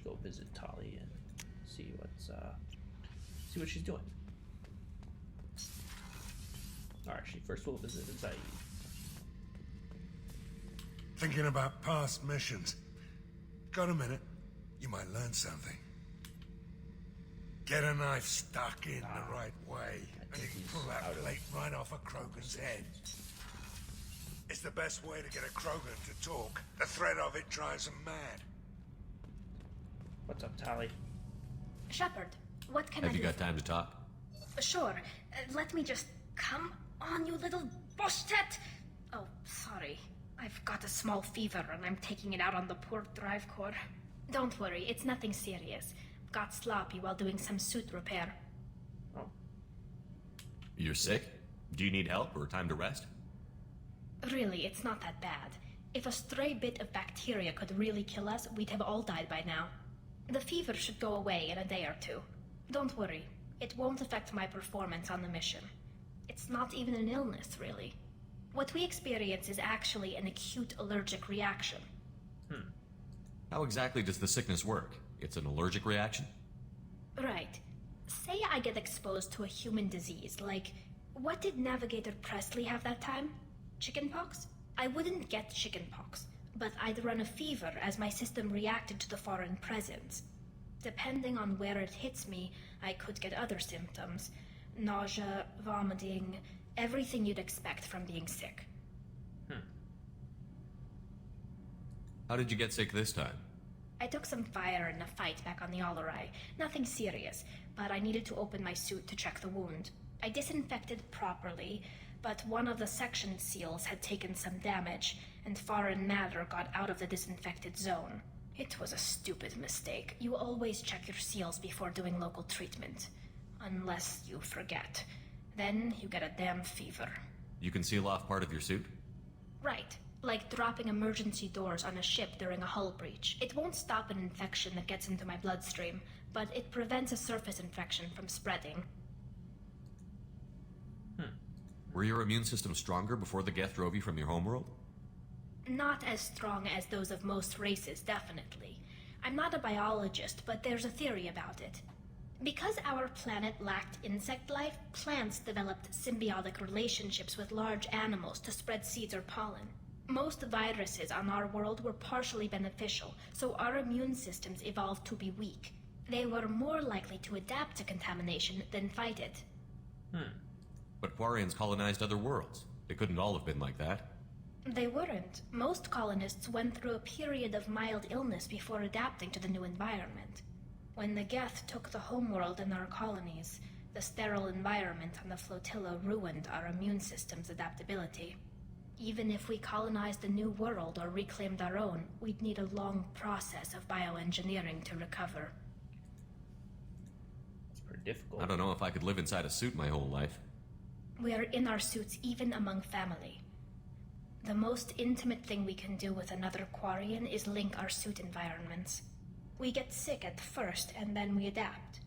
go visit Tali and see what she's doing. Alright, first we'll visit Zaid. Thinking about past missions. Got a minute? You might learn something. Get a knife stuck in the right way, and you can pull that plate right off a Krogan's head. It's the best way to get a Krogan to talk. The threat of it drives them mad. What's up, Tali? Shepard, what can I do? Have you got time to talk? Sure. Let me just... Come on, you little boshtet! Oh, sorry. I've got a small fever and I'm taking it out on the poor drive core. Don't worry, it's nothing serious. Got sloppy while doing some suit repair. Oh. You're sick? Do you need help or time to rest? Really, it's not that bad. If a stray bit of bacteria could really kill us, we'd have all died by now. The fever should go away in a day or two. Don't worry, it won't affect my performance on the mission. It's not even an illness, really. What we experience is actually an acute allergic reaction. How exactly does the sickness work? It's an allergic reaction? Right. Say I get exposed to a human disease, like, What did Navigator Presley have that time? Chickenpox? I wouldn't get chickenpox, but I'd run a fever as my system reacted to the foreign presence. Depending on where it hits me, I could get other symptoms. Nausea, vomiting, everything you'd expect from being sick. How did you get sick this time? I took some fire in a fight back on the Allerai. Nothing serious, but I needed to open my suit to check the wound. I disinfected properly, but one of the section seals had taken some damage, and foreign matter got out of the disinfected zone. It was a stupid mistake. You always check your seals before doing local treatment. Unless you forget. Then you get a damn fever. You can seal off part of your suit? Right. Like dropping emergency doors on a ship during a hull breach. It won't stop an infection that gets into my bloodstream, but it prevents a surface infection from spreading. Were your immune system stronger before the Geth drove you from your homeworld? Not as strong as those of most races, definitely. I'm not a biologist, but there's a theory about it. Because our planet lacked insect life, plants developed symbiotic relationships with large animals to spread seeds or pollen. Most viruses on our world were partially beneficial, so our immune systems evolved to be weak. They were more likely to adapt to contamination than fight it. But Quarians colonized other worlds. They couldn't all have been like that. They weren't. Most colonists went through a period of mild illness before adapting to the new environment. When the Geth took the homeworld and our colonies, the sterile environment on the flotilla ruined our immune system's adaptability. Even if we colonized a new world or reclaimed our own, we'd need a long process of bioengineering to recover. It's pretty difficult. I don't know if I could live inside a suit my whole life. We are in our suits even among family. The most intimate thing we can do with another Quarian is link our suit environments. We get sick at first, and then we adapt.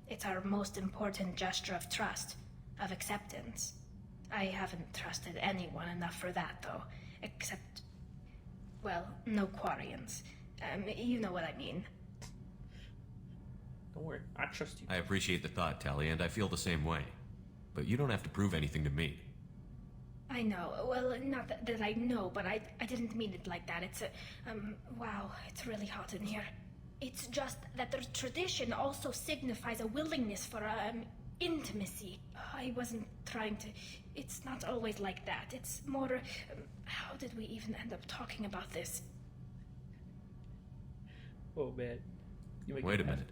It's our most important gesture of trust, of acceptance. I haven't trusted anyone enough for that, though. Except, well, no Quarians. You know what I mean. Don't worry, I trust you. I appreciate the thought, Tali, and I feel the same way. But you don't have to prove anything to me. I know. Well, not that I know, but I didn't mean it like that. It's wow, it's really hot in here. It's just that the tradition also signifies a willingness for, intimacy. I wasn't trying to... It's not always like that. It's more... how did we even end up talking about this? Oh, man. Wait a minute.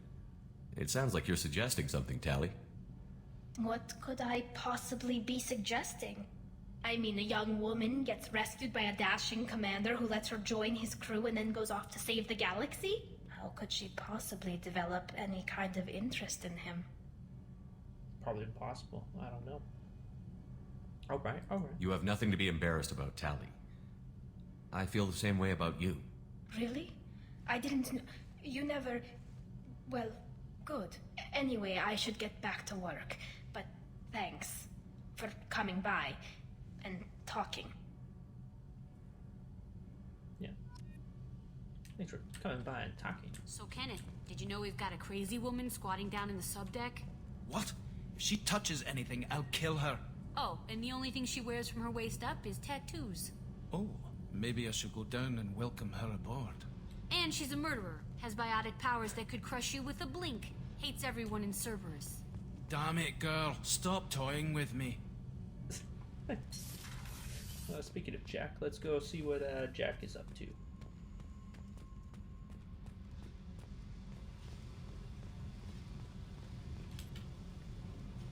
It sounds like you're suggesting something, Tali. What could I possibly be suggesting? I mean, a young woman gets rescued by a dashing commander who lets her join his crew and then goes off to save the galaxy? How could she possibly develop any kind of interest in him? Probably impossible. I don't know. Alright. You have nothing to be embarrassed about, Tali. I feel the same way about you. Really? I didn't know. You never... Well, good. Anyway, I should get back to work. But thanks for coming by and talking. Yeah. Thanks for coming by and talking. So, Kenneth, did you know we've got a crazy woman squatting down in the subdeck? What? If she touches anything, I'll kill her. Oh, and the only thing she wears from her waist up is tattoos. Oh, maybe I should go down and welcome her aboard. And she's a murderer, has biotic powers that could crush you with a blink, hates everyone in Cerberus. Damn it, girl. Stop toying with me. Speaking of Jack, let's go see what Jack is up to.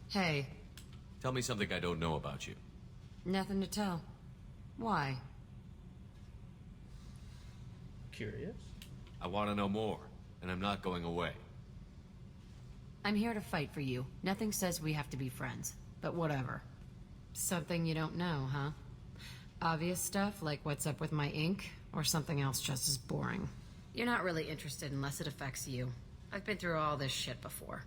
Hey. Tell me something I don't know about you. Nothing to tell. Why? Curious? I want to know more, and I'm not going away. I'm here to fight for you. Nothing says we have to be friends, but whatever. Something you don't know, huh? Obvious stuff, like what's up with my ink, or something else just as boring. You're not really interested unless it affects you. I've been through all this shit before.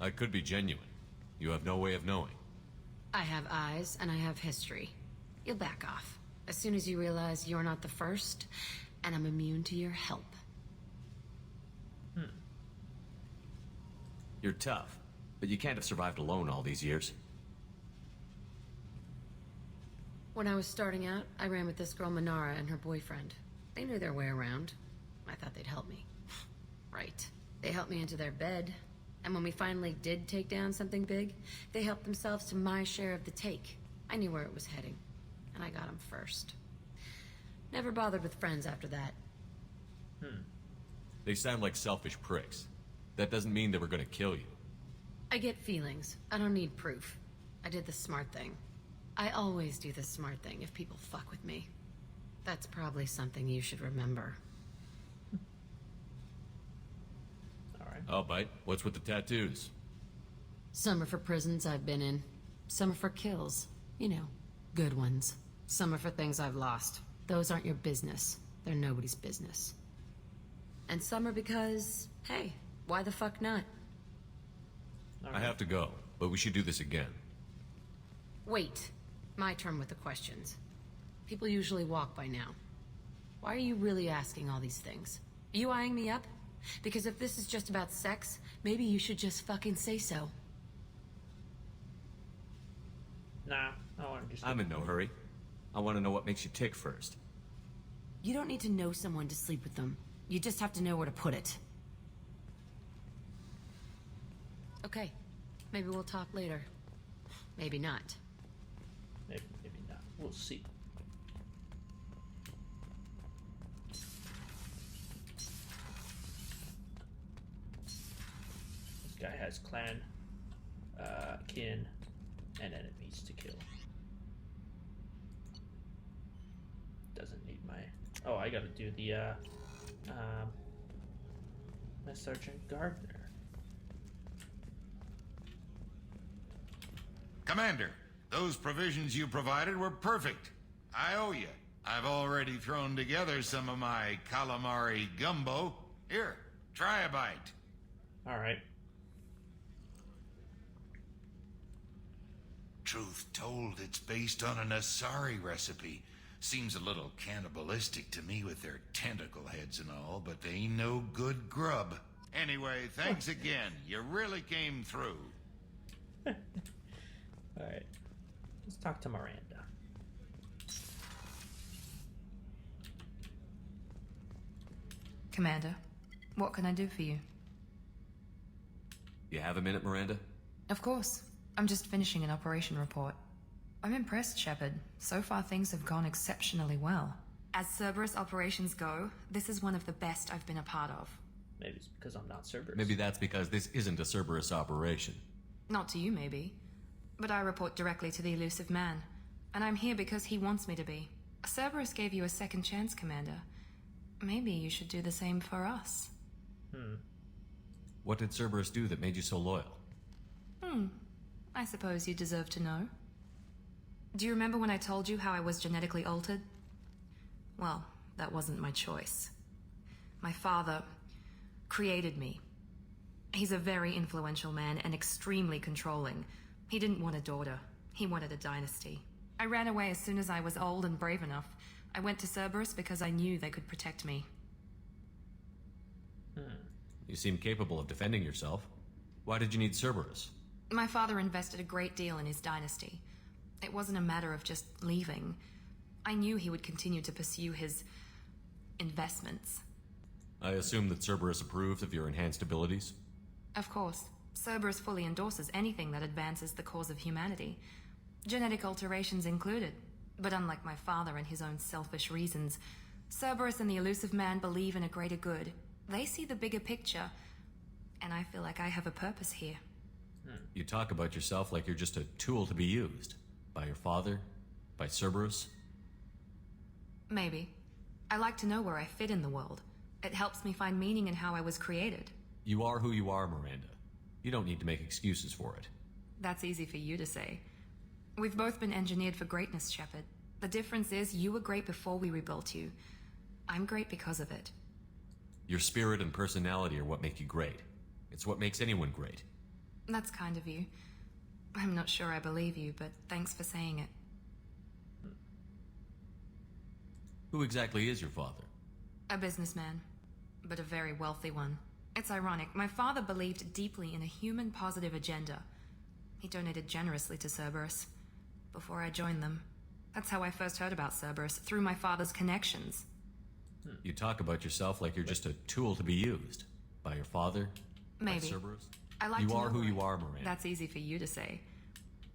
I could be genuine. You have no way of knowing. I have eyes, and I have history. You'll back off. As soon as you realize you're not the first, and I'm immune to your help. You're tough, but you can't have survived alone all these years. When I was starting out, I ran with this girl Manara and her boyfriend. They knew their way around. I thought they'd help me. Right. They helped me into their bed, and when we finally did take down something big, they helped themselves to my share of the take. I knew where it was heading, and I got them first. Never bothered with friends after that. They sound like selfish pricks. That doesn't mean they were gonna kill you. I get feelings. I don't need proof. I did the smart thing. I always do the smart thing if people fuck with me. That's probably something you should remember. Alright. I'll bite. What's with the tattoos? Some are for prisons I've been in. Some are for kills. You know, good ones. Some are for things I've lost. Those aren't your business. They're nobody's business. And some are because, hey, why the fuck not? I have to go, but we should do this again. Wait. My turn with the questions. People usually walk by now. Why are you really asking all these things? Are you eyeing me up? Because if this is just about sex, maybe you should just fucking say so. Nah, I'm just... I'm in no hurry. I want to know what makes you tick first. You don't need to know someone to sleep with them. You just have to know where to put it. Okay. Maybe we'll talk later. Maybe not. Maybe not. We'll see. This guy has clan, kin, and enemies to kill. Doesn't need my... Oh, I gotta do the, Sergeant Gardner. Commander, those provisions you provided were perfect. I owe you. I've already thrown together some of my calamari gumbo. Here, try a bite. Alright. Truth told, it's based on an Asari recipe. Seems a little cannibalistic to me with their tentacle heads and all, but they ain't no good grub. Anyway, thanks again. You really came through. Alright. Let's talk to Miranda. Commander, what can I do for you? You have a minute, Miranda? Of course. I'm just finishing an operation report. I'm impressed, Shepard. So far things have gone exceptionally well. As Cerberus operations go, this is one of the best I've been a part of. Maybe it's because I'm not Cerberus. Maybe that's because this isn't a Cerberus operation. Not to you, maybe. But I report directly to the elusive man. And I'm here because he wants me to be. Cerberus gave you a second chance, Commander. Maybe you should do the same for us. What did Cerberus do that made you so loyal? I suppose you deserve to know. Do you remember when I told you how I was genetically altered? Well, that wasn't my choice. My father created me. He's a very influential man and extremely controlling. He didn't want a daughter. He wanted a dynasty. I ran away as soon as I was old and brave enough. I went to Cerberus because I knew they could protect me. You seem capable of defending yourself. Why did you need Cerberus? My father invested a great deal in his dynasty. It wasn't a matter of just leaving. I knew he would continue to pursue his investments. I assume that Cerberus approves of your enhanced abilities? Of course. Cerberus fully endorses anything that advances the cause of humanity. Genetic alterations included. But unlike my father and his own selfish reasons, Cerberus and the elusive man believe in a greater good. They see the bigger picture, and I feel like I have a purpose here. You talk about yourself like you're just a tool to be used. By your father? By Cerberus? Maybe. I like to know where I fit in the world. It helps me find meaning in how I was created. You are who you are, Miranda. You don't need to make excuses for it. That's easy for you to say. We've both been engineered for greatness, Shepard. The difference is you were great before we rebuilt you. I'm great because of it. Your spirit and personality are what make you great. It's what makes anyone great. That's kind of you. I'm not sure I believe you, but thanks for saying it. Who exactly is your father? A businessman, but a very wealthy one. It's ironic. My father believed deeply in a human-positive agenda. He donated generously to Cerberus before I joined them. That's how I first heard about Cerberus, through my father's connections. You talk about yourself like you're just a tool to be used. By your father? Maybe. By Cerberus? I like you to are know who where you are, Miranda. That's easy for you to say.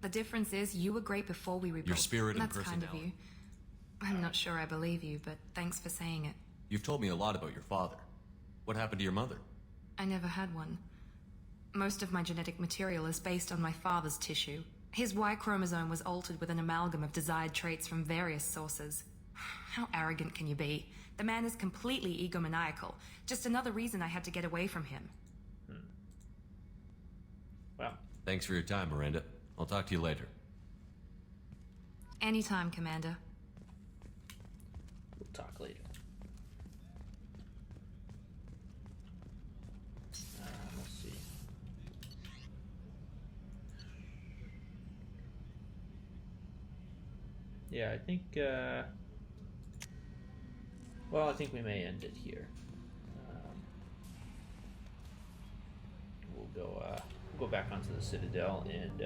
The difference is, you were great before we repulsed. Your spirit and That's kind of personality. you. I'm not sure I believe you, but thanks for saying it. You've told me a lot about your father. What happened to your mother? I never had one. Most of my genetic material is based on my father's tissue. His Y chromosome was altered with an amalgam of desired traits from various sources. How arrogant can you be? The man is completely egomaniacal. Just another reason I had to get away from him. Well. Thanks for your time, Miranda. I'll talk to you later. Anytime, Commander. We'll talk later. Let's see. Yeah, I think, well, I think we may end it here. We'll go back onto the Citadel and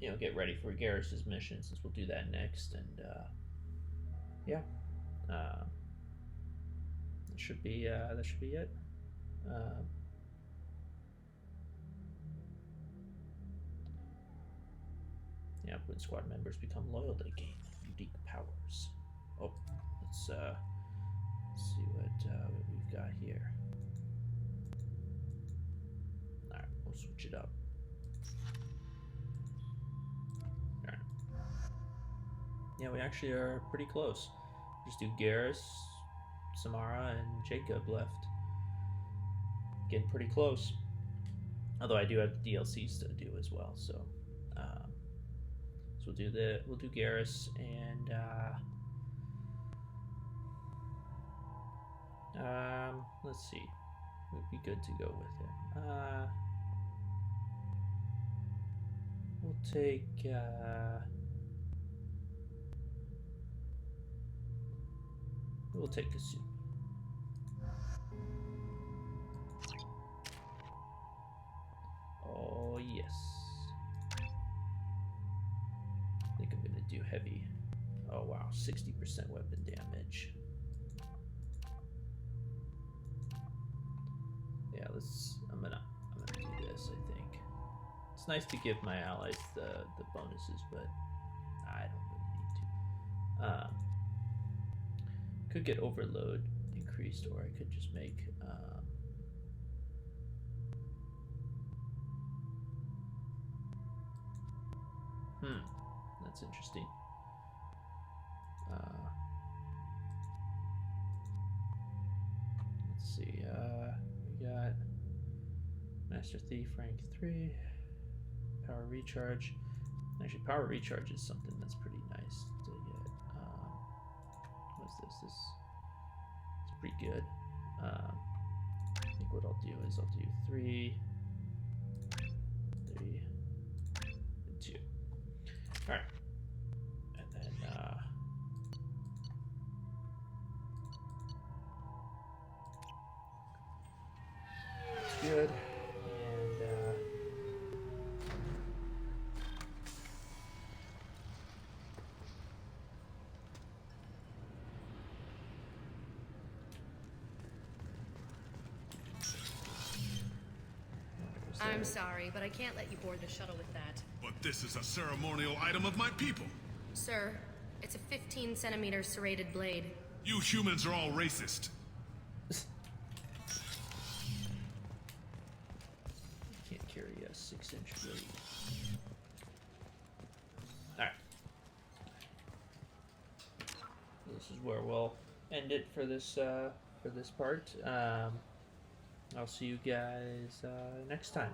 you know, get ready for Garrus's mission, since we'll do that next. And yeah, that should be it. Yeah, when squad members become loyal, they gain unique powers. Oh, let's see what we've got here. Alright, we'll switch it up. Alright. Yeah, we actually are pretty close. Just do Garrus, Samara, and Jacob left. Getting pretty close. Although I do have the DLCs to do as well, so we'll do Garrus, and let's see. It would be good to go with him. We'll take Kasumi. Oh yes. I think I'm gonna do heavy. Oh wow, 60% weapon damage. Yeah, I'm gonna do this, I think. It's nice to give my allies the bonuses, but I don't really need to. Could get overload increased, or I could just make that's interesting. Let's see. We got Master Thief rank 3, power recharge. Actually, power recharge is something that's pretty nice to get. What's this? It's pretty good. I think what I'll do is I'll do 3, 3, and 2. All right, and then that's good. And I'm sorry, but I can't let you board the shuttle with that. But this is a ceremonial item of my people. Sir, it's a 15-centimeter serrated blade. You humans are all racist. Can't carry a 6-inch blade. Alright. This is where we'll end it for this part. I'll see you guys next time.